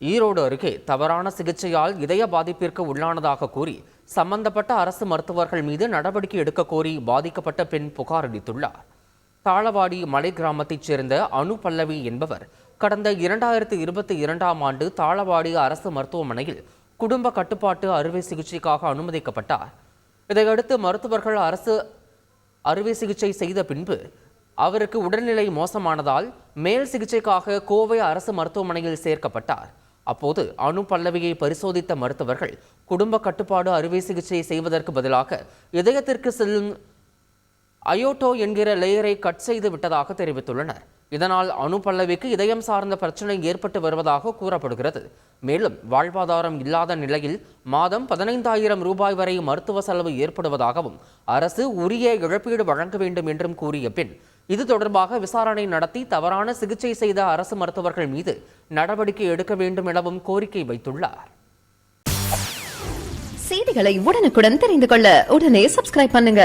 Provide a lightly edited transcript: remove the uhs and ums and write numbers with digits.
ஈரோடு அருகே தவறான சிகிச்சையால் இதய பாதிப்பிற்கு உள்ளானதாக கூறி சம்பந்தப்பட்ட அரசு மருத்துவர்கள் மீது நடவடிக்கை எடுக்க கோரி பாதிக்கப்பட்ட பெண் புகார் அளித்துள்ளார். தாளவாடி மலை கிராமத்தைச் சேர்ந்த அனு பல்லவி என்பவர் கடந்த 2022ஆம் ஆண்டு தாளவாடி அரசு மருத்துவமனையில் குடும்ப கட்டுப்பாட்டு அறுவை சிகிச்சைக்காக அனுமதிக்கப்பட்டார். இதையடுத்து மருத்துவர்கள் அரசு அறுவை சிகிச்சை செய்த பின்பு அவருக்கு உடல்நிலை மோசமானதால் மேல் சிகிச்சைக்காக கோவை அரசு மருத்துவமனையில் சேர்க்கப்பட்டார். அப்போது அனு பல்லவியை பரிசோதித்த மருத்துவர்கள் குடும்ப கட்டுப்பாடு அறுவை சிகிச்சை செய்வதற்கு பதிலாக இதயத்திற்கு செல்லும் அயோட்டோ என்கிற லேயரை கட் செய்து விட்டதாக தெரிவித்துள்ளனர். இதனால் அனு பல்லவிக்கு இதயம் சார்ந்த பிரச்சனை ஏற்பட்டு வருவதாக கூறப்படுகிறது. மேலும் வாழ்வாதாரம் இல்லாத நிலையில் மாதம் 15,000 ரூபாய் வரை மருத்துவ செலவு ஏற்படுவதாகவும் அரசு உரிய இழப்பீடு வழங்க வேண்டும் என்றும் கூறிய பின் இது தொடர்பாக விசாரணை நடத்தி தவறான சிகிச்சை செய்த அரசு மருத்துவர்கள் மீது நடவடிக்கை எடுக்க வேண்டும் எனவும் கோரிக்கை வைத்துள்ளார். செய்திகளை உடனுக்குடன் தெரிந்து கொள்ள உடனே சப்ஸ்கிரைப் பண்ணுங்க.